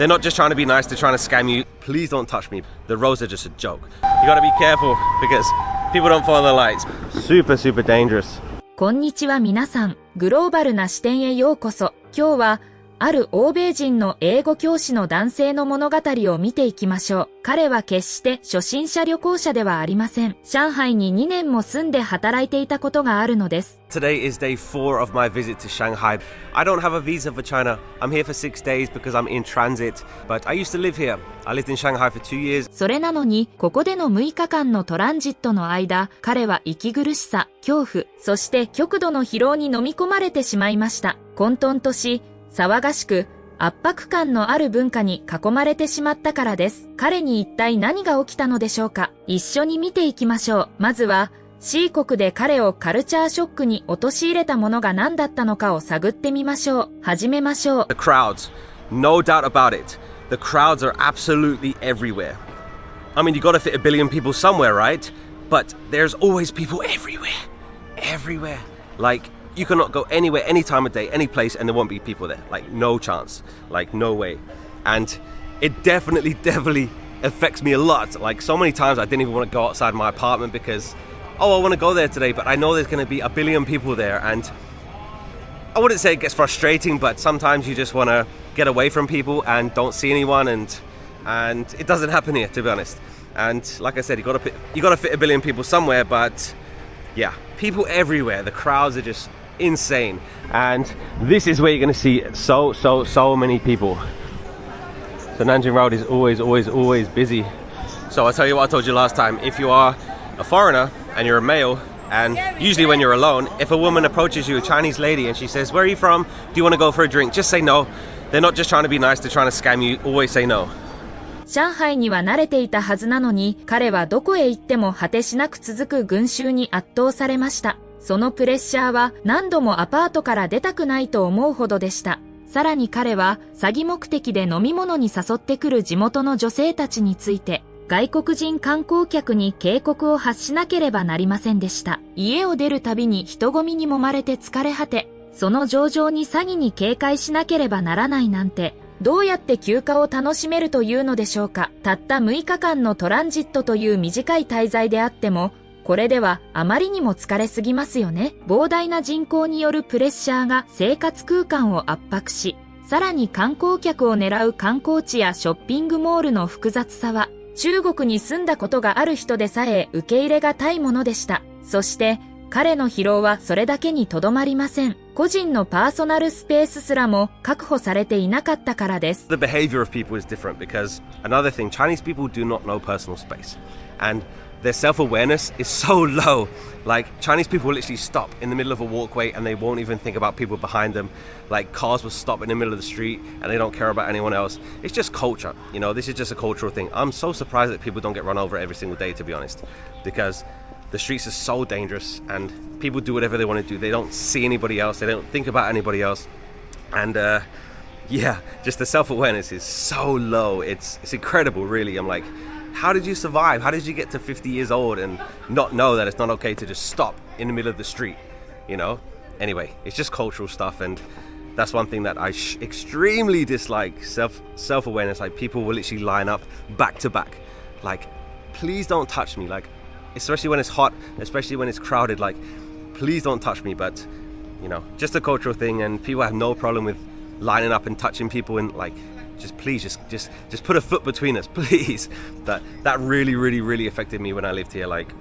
They're not just trying to be nice, they're trying to scam you. Please don't touch me. The roads are just a joke. You gotta be careful because people don't follow the lights. Super, super dangerous. こんにちは皆さん、グローバルな視点へようこそ。今日は、ある欧米人の英語教師の男性の物語を見ていきましょう。彼は決して初心者旅行者ではありません。上海に2年も住んで働いていたことがあるのです。Today is day 4 of my visit to Shanghai. I don't have a visa for China. I'm here for 6 days because I'm in transit. But I used to live here. I lived in Shanghai for 2 years. それなのに、ここでの6日間のトランジットの間、彼は息苦しさ、恐怖、そして極度の疲労に飲み込まれてしまいました。混沌とし、騒がしく、圧迫感のある文化に囲まれてしまったからです。彼に一体何が起きたのでしょうか。一緒に見ていきましょう。まずは、C 国で彼をカルチャーショックに陥れたものが何だったのかを探ってみましょう。始めましょう。The crowds. No doubt about it. The crowds are absolutely everywhere. I mean, you gotta fit a billion people somewhere, right? But there's always people everywhere. Everywhere. Like,You cannot go anywhere, any time of day, any place, and there won't be people there. Like, no chance. Like, no way. And it definitely affects me a lot. Like, so many times I didn't even want to go outside my apartment because, I want to go there today, but I know there's going to be a billion people there. And I wouldn't say it gets frustrating, but sometimes you just want to get away from people and don't see anyone. And it doesn't happen here, to be honest. And like I said, you got to fit a billion people somewhere, but yeah, people everywhere. The crowds are just insane, and this is where you're going to see so many people. So Nanjing Road is always busy. So I'll tell you what I told you last time. If you are a foreigner and you're a male, and usually when you're alone, if a woman approaches you, a Chinese lady, and she says, "Where are you from? Do you want to go for a drink?" Just say no. They're not just trying to be nice, they're trying to scam you. Always say no. 上海には慣れていたはずなのに、彼はどこへ行っても果てしなく続く群衆に圧倒されました。そのプレッシャーは何度もアパートから出たくないと思うほどでした。さらに彼は詐欺目的で飲み物に誘ってくる地元の女性たちについて、外国人観光客に警告を発しなければなりませんでした。家を出るたびに人混みに揉まれて疲れ果て、その上々に詐欺に警戒しなければならないなんて、どうやって休暇を楽しめるというのでしょうか。たった6日間のトランジットという短い滞在であっても、これではあまりにも疲れすぎますよね。膨大な人口によるプレッシャーが生活空間を圧迫し、さらに観光客を狙う観光地やショッピングモールの複雑さは、中国に住んだことがある人でさえ受け入れがたいものでした。そして、彼の疲労はそれだけにとどまりません。個人のパーソナルスペースすらも確保されていなかったからです。The behavior of people is different because another thing, Chinese people do not know personal space. And their self-awareness is so low. Like, Chinese people will literally stop in the middle of a walkway and they won't even think about people behind them. Like, cars will stop in the middle of the street and they don't care about anyone else. It's just culture. You know, this is just a cultural thing. I'm so surprised that people don't get run over every single day, to be honest. Because the streets are so dangerous and people do whatever they want to do. They don't see anybody else. They don't think about anybody else. And yeah, just the self-awareness is so low. It's incredible, really. I'm like, how did you survive? How did you get to 50 years old and not know that it's not okay to just stop in the middle of the street? You know? Anyway, it's just cultural stuff, and that's one thing that I extremely dislike. Self-awareness. Like, people will literally line up back to back. Like, please don't touch me. Like, especially when it's hot, especially when it's crowded, like, please don't touch me. But, you know, just a cultural thing, and people have no problem with lining up and touching people, and like, just please, just put a foot between us, please. That really affected me when I lived here. Like,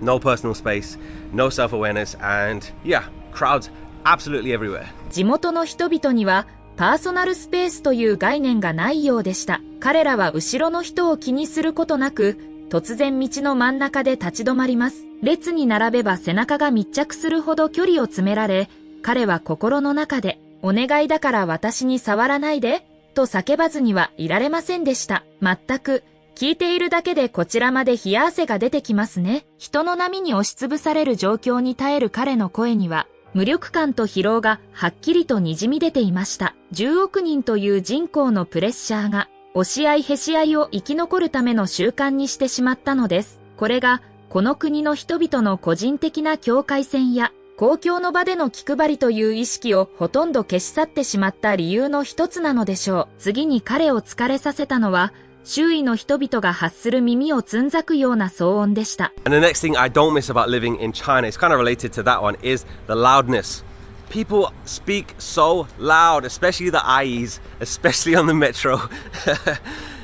no personal space, no self-awareness, and yeah, crowds absolutely everywhere. 地元の人々にはパーソナルスペースという概念がないようでした。彼らは後ろの人を気にすることなく、突然道の真ん中で立ち止まります。列に並べば背中が密着するほど距離を詰められ、彼は心の中で、お願いだから私に触らないで、と叫ばずにはいられませんでした。全く、聞いているだけでこちらまで冷や汗が出てきますね。人の波に押しつぶされる状況に耐える彼の声には、無力感と疲労がはっきりと滲み出ていました。10億人という人口のプレッシャーが、押し合いへし合いを生き残るための習慣にしてしまったのです。これが、この国の人々の個人的な境界線や公共の場での気配りという意識をほとんど消し去ってしまった理由の一つなのでしょう。次に彼を疲れさせたのは、周囲の人々が発する耳をつんざくような騒音でした。And the next thing I don't miss about living in China, it's kind of related to that one, is the loudness. People speak so loud, especially the IEs, especially on the metro.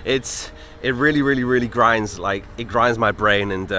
It really grinds, like it grinds my brain, and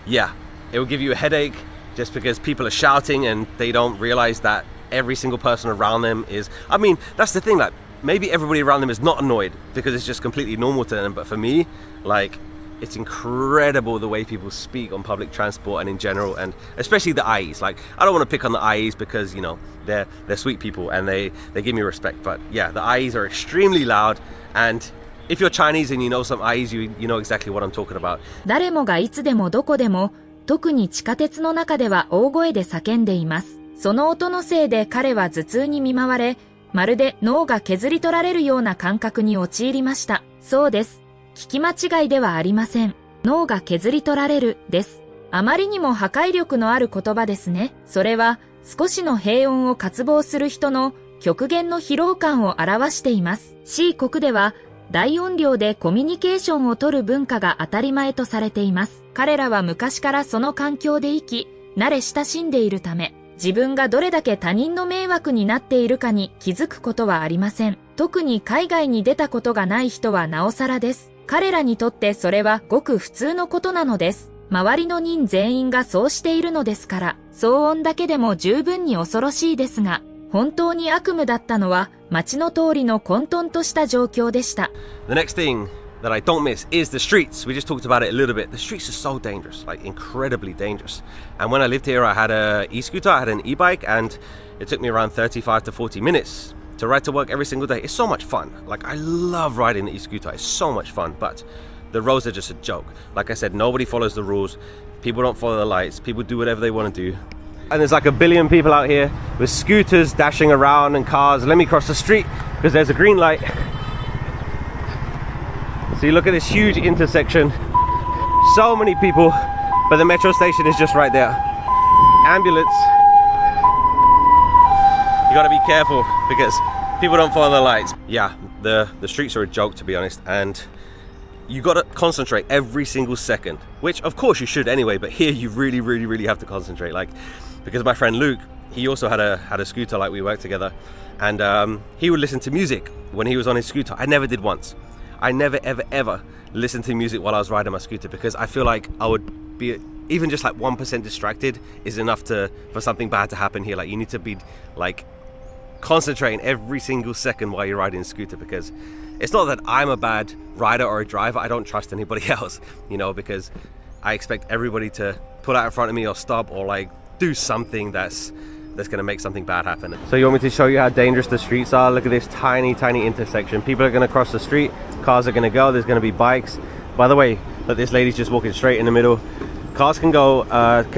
yeah, it will give you a headache just because people are shouting and they don't realize that every single person around them is, I mean, that's the thing, like maybe everybody around them is not annoyed because it's just completely normal to them, but for me, like, it's incredible the way people speak on public transport and in general, and especially the IEs. Like, I don't want to pick on the IEs because, you know, they're sweet people and they give me respect, but yeah, the IEs are extremely loud, and if you're Chinese and you know some IEs, you know exactly what I'm talking about. 誰もがいつでもどこでも、特に地下鉄の中では大声で叫んでいます。その音のせいで彼は頭痛に見舞われ、まるで脳が削り取られるような感覚に陥りました。そうです。聞き間違いではありません。脳が削り取られる、です。あまりにも破壊力のある言葉ですね。それは、少しの平穏を渇望する人の極限の疲労感を表しています。C 国では、大音量でコミュニケーションを取る文化が当たり前とされています。彼らは昔からその環境で生き、慣れ親しんでいるため、自分がどれだけ他人の迷惑になっているかに気づくことはありません。特に海外に出たことがない人はなおさらです。彼らにとってそれはごく普通のことなのです。周りの人全員がそうしているのですから、騒音だけでも十分に恐ろしいですが、本当に悪夢だったのは街の通りの混沌とした状況でした。The next thing that I don't miss is the streets. We just talked about it a little bit. The streets are so dangerous, like incredibly dangerous. And when I lived here, I had an e-scooter, I had an e-bike, and it took me around 35 to 40 minutes to ride to work every single day. It's so much fun. Like, I love riding the e-scooter. It's so much fun, but the roads are just a joke. Like I said, nobody follows the rules. People don't follow the lights. People do whatever they want to do. And there's like a billion people out here with scooters dashing around and cars. Let me cross the street because there's a green light. So you look at this huge intersection. So many people, but the metro station is just right there. Ambulance. You gotta be careful because people don't follow the lights. Yeah, the streets are a joke, to be honest, and you gotta concentrate every single second, which of course you should anyway, but here you really have to concentrate. Like, because my friend Luke, he also had a scooter, like we worked together, and he would listen to music when he was on his scooter. I never did once. I never ever listened to music while I was riding my scooter because I feel like I would be even just like 1% distracted is enough for something bad to happen here. Like, you need to be like concentrating every single second while you're riding a scooter, because it's not that I'm a bad rider or a driver. I don't trust anybody else, you know, because I expect everybody to pull out in front of me or stop or like do something that's gonna make something bad happen. So you want me to show you how dangerous the streets are? Look at this tiny intersection. People are gonna cross the street, cars are gonna go, there's gonna be bikes. By the way, look, this lady's just walking straight in the middle. Cars can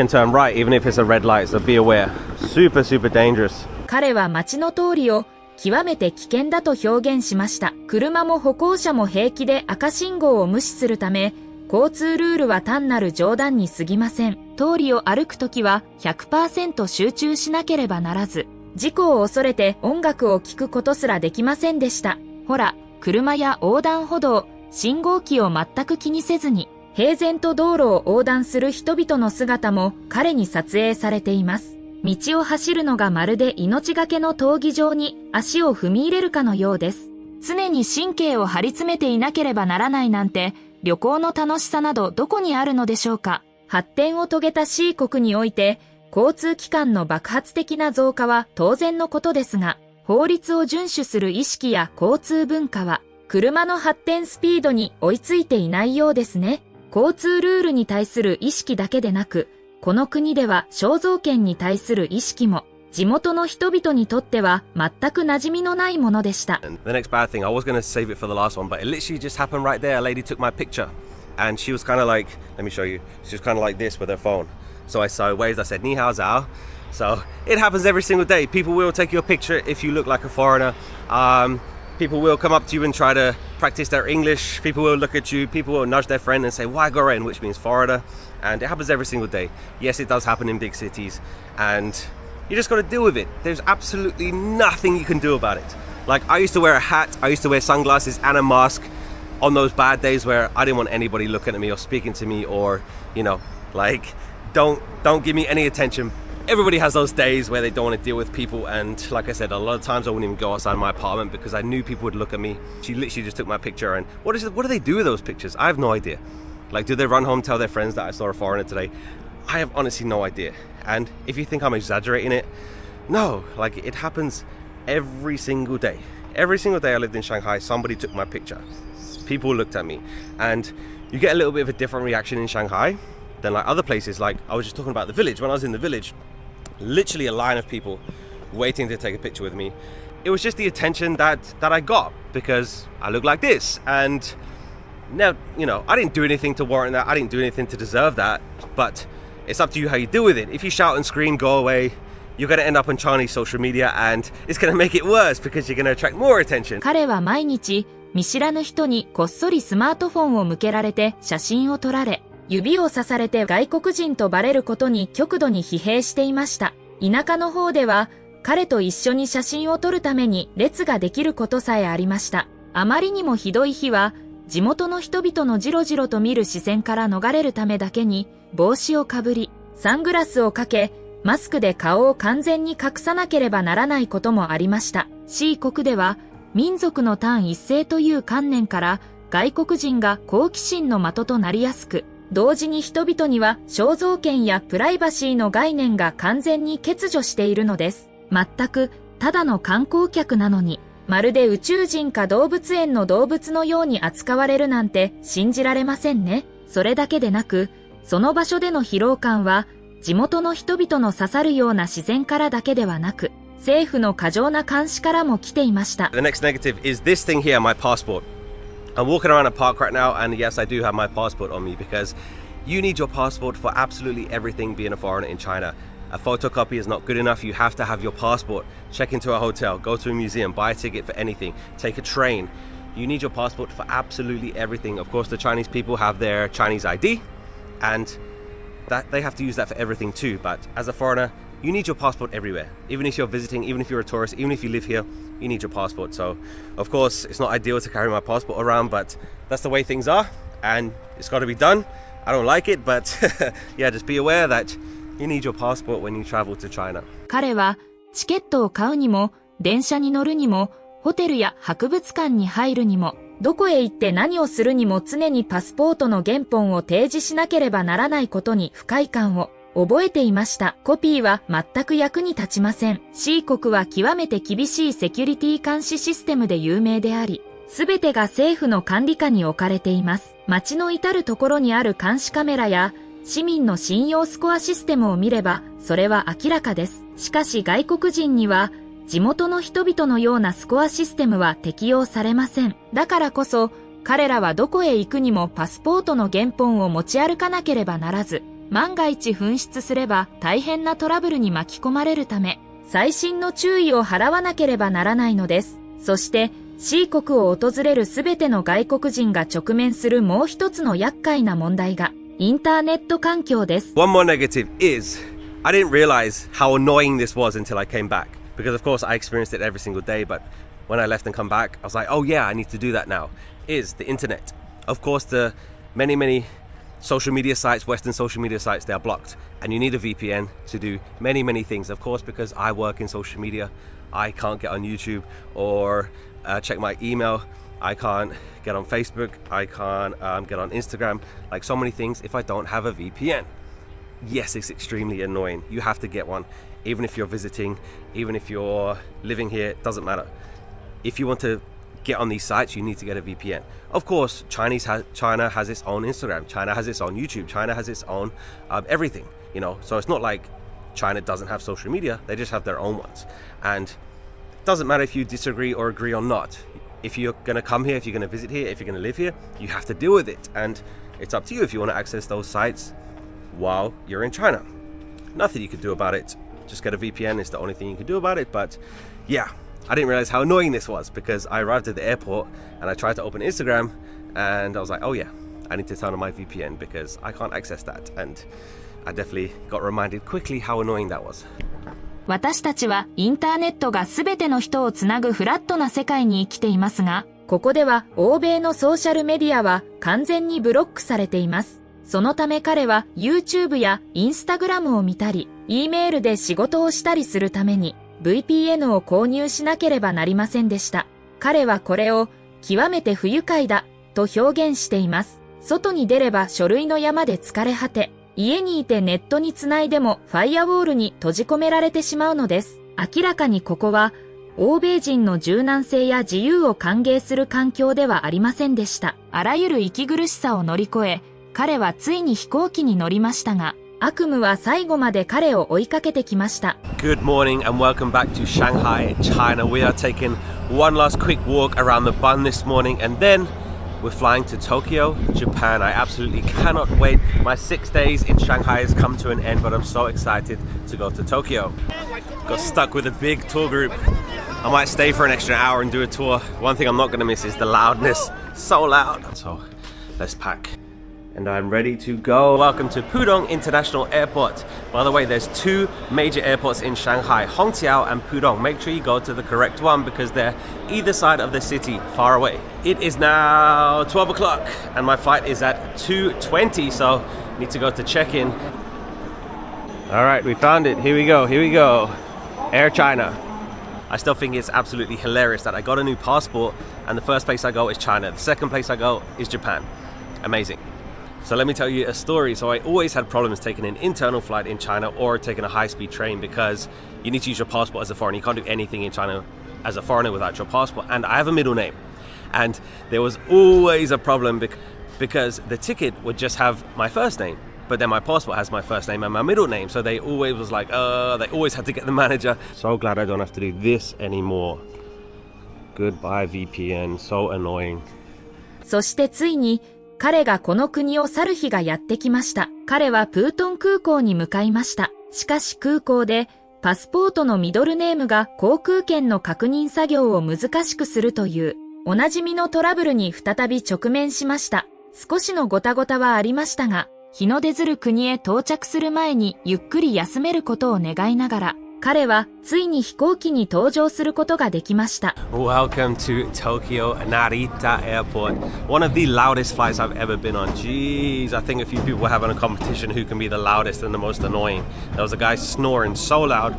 turn right even if it's a red light, so be aware. Super dangerous. 彼は街の通りを極めて危険だと表現しました。車も歩行者も平気で赤信号を無視するため、交通ルールは単なる冗談に過ぎません。通りを歩くときは 100% 集中しなければならず、事故を恐れて音楽を聴くことすらできませんでした。ほら、車や横断歩道、信号機を全く気にせずに、平然と道路を横断する人々の姿も彼に撮影されています。道を走るのがまるで命がけの闘技場に足を踏み入れるかのようです。常に神経を張り詰めていなければならないなんて、旅行の楽しさなどどこにあるのでしょうか。発展を遂げた C 国において、交通機関の爆発的な増加は当然のことですが、法律を遵守する意識や交通文化は、車の発展スピードに追いついていないようですね。交通ルールに対する意識だけでなく、この国では肖像権に対する意識も、地元の人々にとっては全く馴染みのないものでした。The next bad thing, I was going to save it for the last one, but it literally just happened right there. A lady took my picture and she was kind of like, let me show you, she was kind of like this with her phone. So I waved, I said, Ni hao zao. So it happens every single day. People will take your picture if you look like a foreigner. People will come up to you and try to practice their English, people will look at you, people will nudge their friend and say, "Waigoren," which means foreigner, and it happens every single day. Yes, it does happen in big cities, and you just got to deal with it. There's absolutely nothing you can do about it. Like, I used to wear a hat, I used to wear sunglasses and a mask on those bad days where I didn't want anybody looking at me or speaking to me, or, you know, like, don't give me any attention. Everybody has those days where they don't want to deal with people, and like I said, a lot of times I wouldn't even go outside my apartment because I knew people would look at me. She literally just took my picture, and what do they do with those pictures? I have no idea. Like, do they run home, tell their friends that I saw a foreigner today? I have honestly no idea. And if you think I'm exaggerating it, no, like, it happens every single day. Every single day I lived in Shanghai, somebody took my picture. People looked at me, and you get a little bit of a different reaction in Shanghai than like other places. Like, I was just talking about the village. When I was in the village, literally a line of people waiting to take a picture with me. It was just the attention that I got because I look like this, and now, you know, I didn't do anything to warrant that. I didn't do anything to deserve that, but it's up to you how you deal with it. If you shout and scream, go away, you're going to end up on Chinese social media, and it's going to make it worse because you're going to attract more attention. 彼は毎日見知らぬ人にこっそりスマートフォンを向けられて写真を撮られ、指をさされて外国人とバレることに極度に疲弊していました。田舎の方では彼と一緒に写真を撮るために列ができることさえありました。あまりにもひどい日は地元の人々のじろじろと見る視線から逃れるためだけに帽子をかぶり、サングラスをかけ、マスクで顔を完全に隠さなければならないこともありました。C 国では民族の単一性という観念から外国人が好奇心の的となりやすく、同時に人々には肖像権やプライバシーの概念が完全に欠如しているのです。全くただの観光客なのに、まるで宇宙人か動物園の動物のように扱われるなんて信じられませんね。それだけでなく、その場所での疲労感は地元の人々の刺さるような自然からだけではなく、政府の過剰な監視からも来ていました。The next negative is this thing here, my passport. I'm walking around a park right now, and yes, I do have my passport on me because you need your passport for absolutely everything being a foreigner in China. A photocopy is not good enough. You have to have your passport. Check into a hotel, go to a museum, buy a ticket for anything, take a train. You need your passport for absolutely everything. Of course, the Chinese people have their Chinese ID, and that they have to use that for everything too. But as a foreigner, you need your passport everywhere. Even if you're visiting, even if you're a tourist, even if you live here, you need your passport. So, of course, it's not ideal to carry my passport around, but that's the way things are, and it's got to be done. I don't like it, but yeah, just be aware that you need your passport when you travel to China. 彼はチケットを買うにも、電車に乗るにも、ホテルや博物館に入るにも、どこへ行って何をするにも常にパスポートの原本を提示しなければならないことに不快感を覚えていました。コピーは全く役に立ちません。C 国は極めて厳しいセキュリティ監視システムで有名であり、すべてが政府の管理下に置かれています。街の至るところにある監視カメラや市民の信用スコアシステムを見れば、それは明らかです。しかし外国人には、地元の人々のようなスコアシステムは適用されません。だからこそ、彼らはどこへ行くにもパスポートの原本を持ち歩かなければならず、万が一紛失すれば大変なトラブルに巻き込まれるため、細心の注意を払わなければならないのです。そして、C 国を訪れるすべての外国人が直面するもう一つの厄介な問題が、インターネット環境です。One more negative is, I didn't realize how annoying this was until I came back. Because of course I experienced it every single day, but when I left and come back, I was like, oh yeah, I need to do that now. Is the internet. Of course, the many social media sites, Western social media sites, they are blocked. And you need a VPN to do many things. Of course, because I work in social media, I can't get on YouTube or check my email. I can't get on Facebook. I can't get on Instagram. Like so many things if I don't have a VPN. Yes, it's extremely annoying. You have to get one. Even if you're visiting, even if you're living here, it doesn't matter. If you want to get on these sites, you need to get a VPN. Of course, China has its own Instagram. China has its own YouTube. China has its own everything, you know. So it's not like China doesn't have social media. They just have their own ones. And it doesn't matter if you disagree or agree or not. If you're going to come here, if you're going to visit here, if you're going to live here, you have to deal with it. And it's up to you if you want to access those sites while you're in China. Nothing you can do about it. Just get a VPN is the only thing you can do about it. But yeah, I didn't realize how annoying this was because I arrived at the airport and I tried to open Instagram and I was like, oh yeah, I need to turn on my VPN because I can't access that. And I definitely got reminded quickly how annoying that was. 私たちはインターネットがすべての人をつなぐフラットな世界に生きていますが、ここでは欧米のソーシャルメディアは完全にブロックされています。そのため彼は YouTube や Instagram を見たり、E メールで仕事をしたりするために VPN を購入しなければなりませんでした。彼はこれを極めて不愉快だと表現しています。外に出れば書類の山で疲れ果て、家にいてネットにつないでもファイアウォールに閉じ込められてしまうのです。明らかにここは欧米人の柔軟性や自由を歓迎する環境ではありませんでした。あらゆる息苦しさを乗り越え、彼はついに飛行機に乗りましたが、悪夢は最後まで彼を追いかけてきました。Good morning and welcome back to Shanghai, China. We are taking one last quick walk around the bund this morning and then we're flying to Tokyo, Japan. I absolutely cannot wait. My 6 days in Shanghai has come to an end, but I'm so excited to go to Tokyo. Got stuck with a big tour group. I might stay for an extra hour and do a tour. One thing I'm not going to miss is the loudness. So loud. So let's pack. And I'm ready to go. Welcome to Pudong International Airport. By the way, there's two major airports in Shanghai, Hongqiao and Pudong. Make sure you go to the correct one because they're either side of the city, far away. It is now 12 o'clock and my flight is at 2:20, so I need to go to check-in. All right, we found it. Here we go. Air China. I still think it's absolutely hilarious that I got a new passport and the first place I go is China. The second place I go is Japan. Amazing. So let me tell you a story. So I always had problems taking an internal flight in China or taking a high-speed train because you need to use your passport as a foreigner. You can't do anything in China as a foreigner without your passport. And I have a middle name. And there was always a problem because the ticket would just have my first name. But then my passport has my first name and my middle name. So they always was like, they always had to get the manager. So glad I don't have to do this anymore. Goodbye VPN. So annoying. そしてついに彼がこの国を去る日がやってきました。彼はプートン空港に向かいました。しかし空港でパスポートのミドルネームが航空券の確認作業を難しくするというおなじみのトラブルに再び直面しました。少しのごたごたはありましたが、日の出ずる国へ到着する前にゆっくり休めることを願いながら、彼はついに飛行機に搭乗することができました。Welcome to Tokyo Narita Airport. One of the loudest flights I've ever been on. Jeez, I think a few people were having a competition who can be the loudest and the most annoying. There was a guy snoring so loud.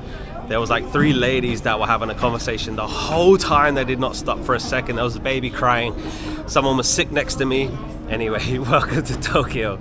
There was like 3 ladies that were having a conversation the whole time. They did not stop for a second. There was a baby crying. Someone was sick next to me. Anyway, welcome to Tokyo.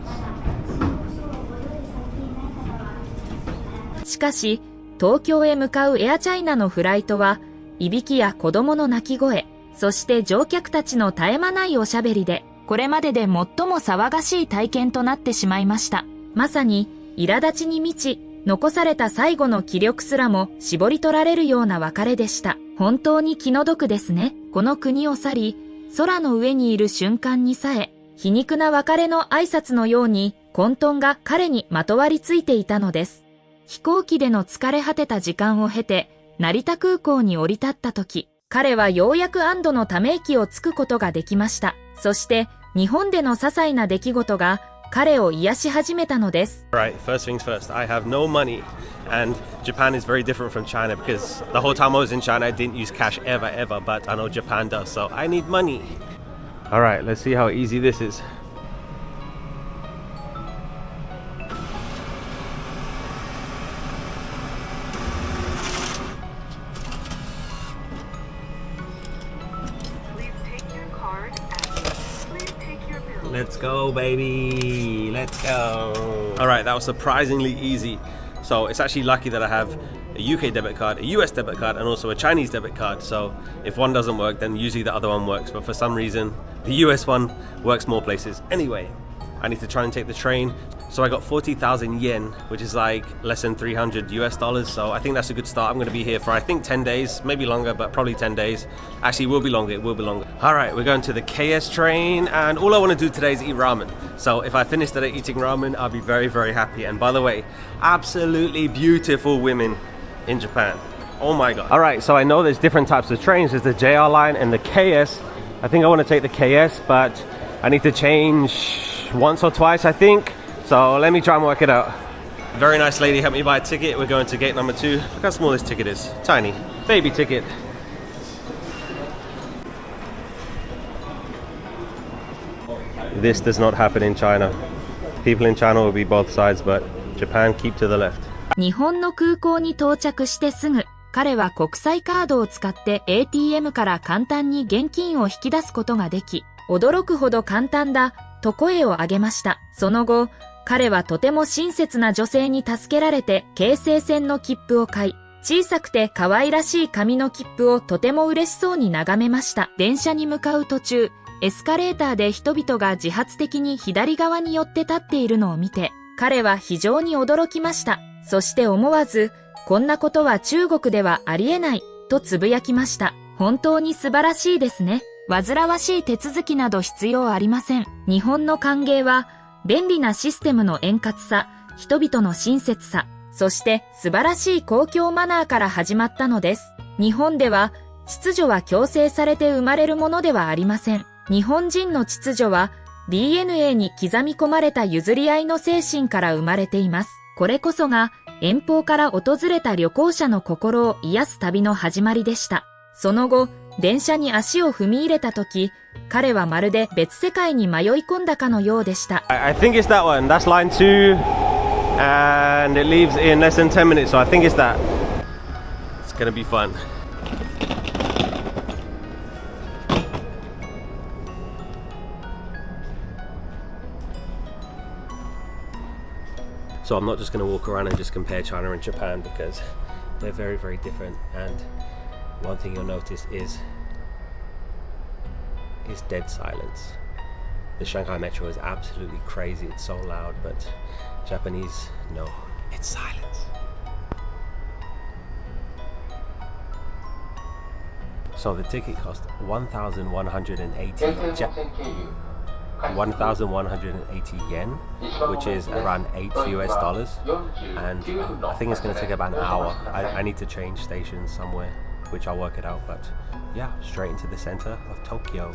しかし、東京へ向かうエアチャイナのフライトは、いびきや子供の泣き声、そして乗客たちの絶え間ないおしゃべりで、これまでで最も騒がしい体験となってしまいました。まさに、苛立ちに満ち、残された最後の気力すらも絞り取られるような別れでした。本当に気の毒ですね。この国を去り、空の上にいる瞬間にさえ、皮肉な別れの挨拶のように、混沌が彼にまとわりついていたのです。飛行機での疲れ果てた時間を経て、成田空港に降り立った時、彼はようやく安堵のため息をつくことができました。そして、日本での些細な出来事が彼を癒し始めたのです。Right, first things first, I have no money and Japan is very different from China because the whole time I was in China I didn't use cash ever, but I know Japan does, so I need money. Alright, let's see how easy this is. Let's go, baby. Let's go. All right, that was surprisingly easy. So it's actually lucky that I have a UK debit card, a US debit card, and also a Chinese debit card. So if one doesn't work, then usually the other one works. But for some reason, the US one works more places. Anyway, I need to try and take the train. So I got 40,000 yen, which is like less than $300 US. So I think that's a good start. I'm going to be here for I think 10 days, maybe longer, but probably 10 days. Actually, it will be longer. All right, we're going to the KS train, and all I want to do today is eat ramen. So if I finish today eating ramen, I'll be very, very happy. And by the way, absolutely beautiful women in Japan. Oh my god. Alright, so I know there's different types of trains. There's the JR line and the KS. I think I want to take the KS, but I need to change once or twice, I think. So let me try and work it out. Very nice lady helped me buy a ticket. We're going to gate number 2. Look how small this ticket is. Tiny. Baby ticket. This does not happen in China. People in China will be both sides, but Japan keep to the left. 日本の空港に到着してすぐ、彼は国際カードを使って ATM から簡単に現金を引き出すことができ、驚くほど簡単だ、と声を上げました。その後、彼はとても親切な女性に助けられて京成線の切符を買い、小さくて可愛らしい紙の切符をとても嬉しそうに眺めました。電車に向かう途中、エスカレーターで人々が自発的に左側に寄って立っているのを見て、彼は非常に驚きました。そして思わず、こんなことは中国ではありえない、とつぶやきました。本当に素晴らしいですね。煩わしい手続きなど必要ありません。日本の歓迎は、便利なシステムの円滑さ、人々の親切さ、そして素晴らしい公共マナーから始まったのです。日本では、秩序は強制されて生まれるものではありません。日本人の秩序は、DNA に刻み込まれた譲り合いの精神から生まれています。これこそが、遠方から訪れた旅行者の心を癒す旅の始まりでした。その後、電車に足を踏み入れたとき、彼はまるで別世界に迷い込んだかのようでした。I think it's that one. That's line 2. And it leaves in less than 10 minutes, so I think it's that. It's gonna be fun. So I'm not just going to walk around and just compare China and Japan because they're very, very different. And one thing you'll notice is dead silence. The Shanghai metro is absolutely crazy. It's so loud, but Japanese, no, it's silence. So the ticket cost 1,180 yen, which is around $8 and I think it's going to take about an hour. I need to change stations somewhere, which I'll work it out, but yeah, straight into the center of Tokyo.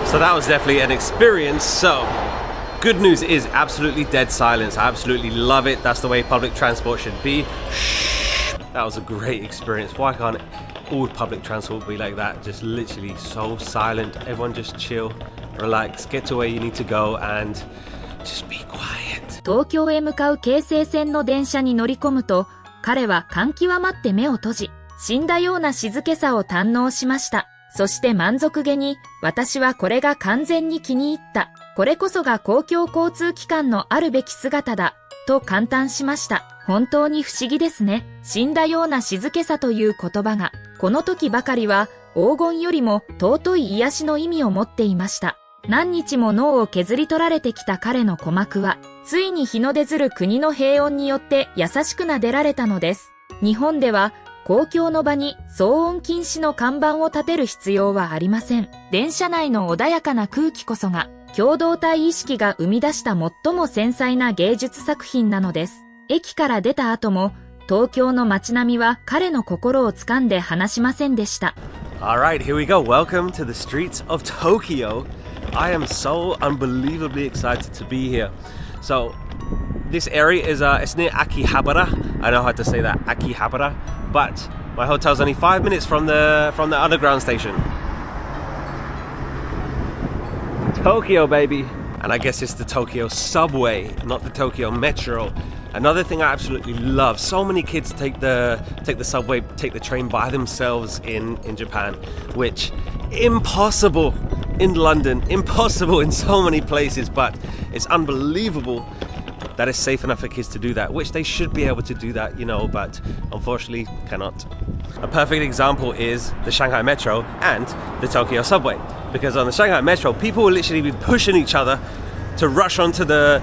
So that was definitely an experience. So good news is absolutely dead silence. I absolutely love it. That's the way public transport should be. That was a great experience. Why can't all public transport be like that? Just literally so silent. Everyone just chill, relax, get to where you need to go and just be quiet. 東京へ向かう京成線の電車に乗り込むと、彼は感極まって目を閉じ、死んだような静けさを堪能しました。そして満足げに、私はこれが完全に気に入った。これこそが公共交通機関のあるべき姿だ、と感嘆しました。本当に不思議ですね。死んだような静けさという言葉が、この時ばかりは黄金よりも尊い癒しの意味を持っていました。何日も脳を削り取られてきた彼の鼓膜は、ついに日の出ずる国の平穏によって優しくなでられたのです。日本では、公共の場に騒音禁止の看板を立てる必要はありません。電車内の穏やかな空気こそが、共同体意識が生み出した最も繊細な芸術作品なのです。駅から出た後も、東京の街並みは彼の心を掴んで離しませんでした。Alright, here we go. Welcome to the streets of Tokyo. I am so unbelievably excited to be here. So, this area is it's near Akihabara. I know how to say that, Akihabara. But my hotel's only 5 minutes from the underground station. Tokyo, baby. And I guess it's the Tokyo subway, not the Tokyo metro. Another thing I absolutely love, so many kids take the subway, take the train by themselves in Japan, which impossible in London, impossible in so many places, but it's unbelievable that it's safe enough for kids to do that, which they should be able to do that, you know, but unfortunately cannot. A perfect example is the Shanghai metro and the Tokyo subway, because on the Shanghai metro, people will literally be pushing each other to rush onto the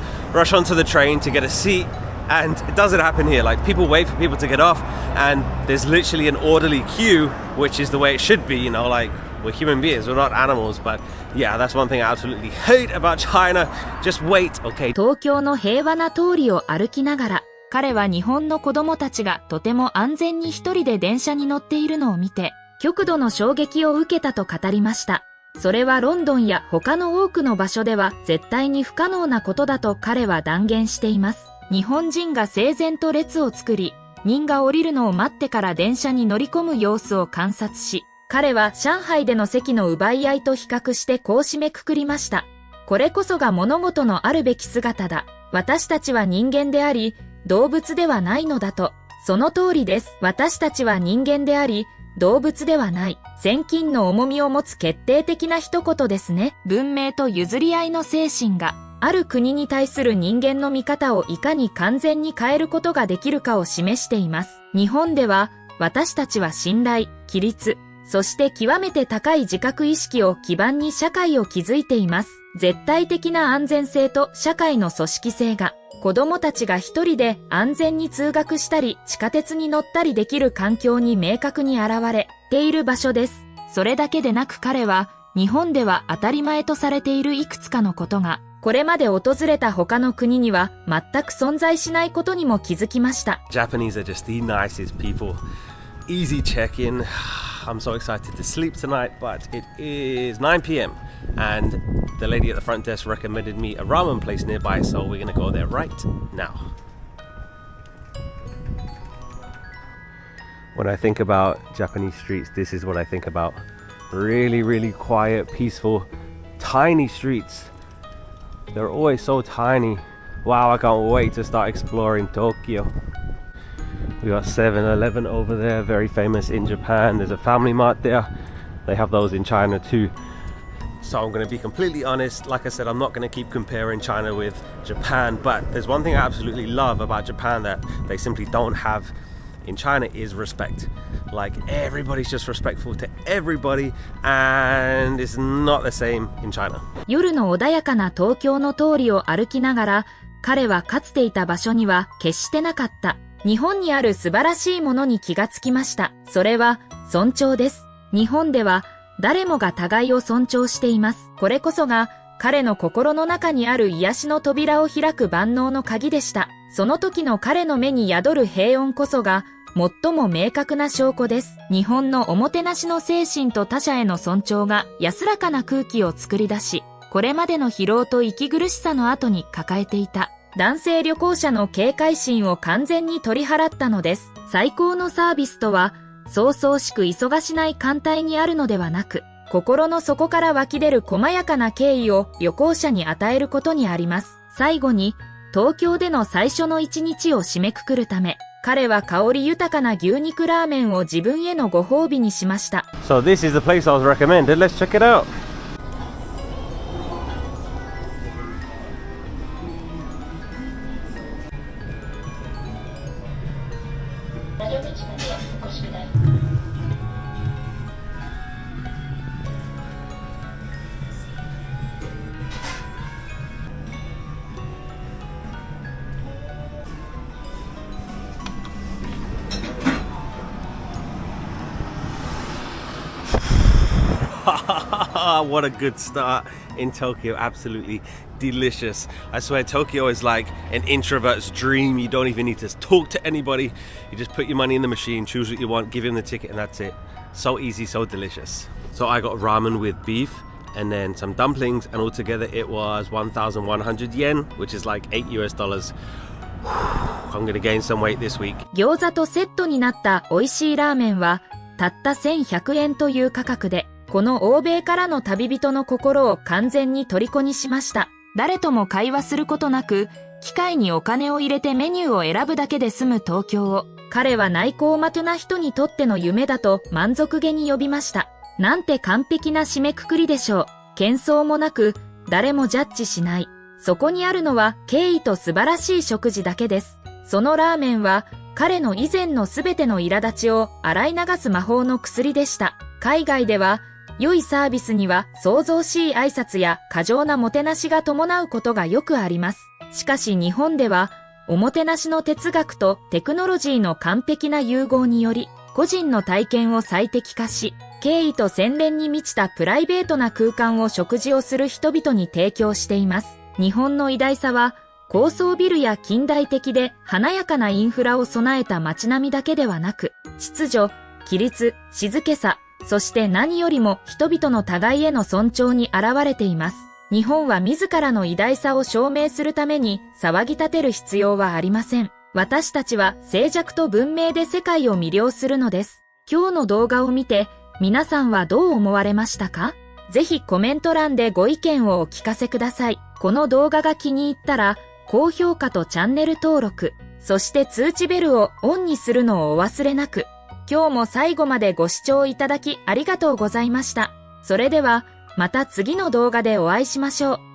train to get a seat. And it doesn't happen here. Like, people wait for people to get off, and there's literally an orderly queue, which is the way it should be, you know, like, we're human beings, we're not animals, but yeah, that's one thing I absolutely hate about China. Just wait, okay. 東京の平和な通りを歩きながら、彼は日本の子供たちがとても安全に一人で電車に乗っているのを見て、極度の衝撃を受けたと語りました。それはロンドンや他の多くの場所では絶対に不可能なことだと彼は断言しています。日本人が整然と列を作り、人が降りるのを待ってから電車に乗り込む様子を観察し、彼は上海での席の奪い合いと比較してこう締めくくりました。これこそが物事のあるべき姿だ。私たちは人間であり、動物ではないのだと。その通りです。私たちは人間であり、動物ではない。千金の重みを持つ決定的な一言ですね。文明と譲り合いの精神が、ある国に対する人間の見方をいかに完全に変えることができるかを示しています。日本では、私たちは信頼、規律、そして極めて高い自覚意識を基盤に社会を築いています。絶対的な安全性と社会の組織性が、子供たちが一人で安全に通学したり地下鉄に乗ったりできる環境に明確に現れている場所です。それだけでなく彼は、日本では当たり前とされているいくつかのことが、これまで訪れた他の国には全く存在しないことにも気づきました。Japanese are just the nicest people. Easy check-in. I'm so excited to sleep tonight, but it is 9 p.m. and the lady at the front desk recommended me a ramen place nearby, so we're gonna go there right now. When I think about Japanese streets, this is what I think about. Really, really quiet, peaceful, tiny streets. They're always so tiny. Wow, I can't wait to start exploring Tokyo. We got 7-Eleven over there, very famous in Japan. There's a Family Mart there. They have those in China too. So I'm going to be completely honest. Like I said, I'm not going to keep comparing China with Japan, but there's one thing I absolutely love about Japan that they simply don't have in China is respect. Like everybody's just respectful to everybody, and it's not the same in China. 夜の穏やかな東京の通りを歩きながら、彼はかつていた場所には決してなかった。日本にある素晴らしいものに気がつきました。それは尊重です。日本では誰もが互いを尊重しています。これこそが彼の心の中にある癒しの扉を開く万能の鍵でした。その時の彼の目に宿る平穏こそが最も明確な証拠です。日本のおもてなしの精神と他者への尊重が安らかな空気を作り出し、これまでの疲労と息苦しさの後に抱えていた男性旅行者の警戒心を完全に取り払ったのです。最高のサービスとは、そうそうしく忙しない艦隊にあるのではなく、心の底から湧き出る細やかな敬意を旅行者に与えることにあります。最後に、東京での最初の一日を締めくくるため、彼は香り豊かな牛肉ラーメンを自分へのご褒美にしました。So this is the place I was recommended. Let's check it out. What a good start in Tokyo. Absolutely delicious. I swear Tokyo is like an introvert's dream. You don't even need to talk to anybody. You just put your money in the machine, choose what you want, give him the ticket, and that's it. So easy, so delicious. So I got ramen with beef and then some dumplings, and altogether it was 1,100 yen, which is like $8. I'm gonna gain some weight this week. 餃子とセットになった美味しいラーメンはたった1100円という価格で、この欧米からの旅人の心を完全に虜にしました。誰とも会話することなく、機械にお金を入れてメニューを選ぶだけで済む東京を、彼は内向的な人にとっての夢だと満足げに呼びました。なんて完璧な締めくくりでしょう。喧騒もなく、誰もジャッジしない。そこにあるのは敬意と素晴らしい食事だけです。そのラーメンは、彼の以前のすべての苛立ちを洗い流す魔法の薬でした。海外では、良いサービスには騒々しい挨拶や過剰なもてなしが伴うことがよくあります。しかし日本では、おもてなしの哲学とテクノロジーの完璧な融合により、個人の体験を最適化し、敬意と洗練に満ちたプライベートな空間を食事をする人々に提供しています。日本の偉大さは、高層ビルや近代的で華やかなインフラを備えた街並みだけではなく、秩序、規律、静けさ、そして何よりも人々の互いへの尊重に現れています。日本は自らの偉大さを証明するために騒ぎ立てる必要はありません。私たちは静寂と文明で世界を魅了するのです。今日の動画を見て皆さんはどう思われましたか？ぜひコメント欄でご意見をお聞かせください。この動画が気に入ったら高評価とチャンネル登録、そして通知ベルをオンにするのをお忘れなく。今日も最後までご視聴いただきありがとうございました。それではまた次の動画でお会いしましょう。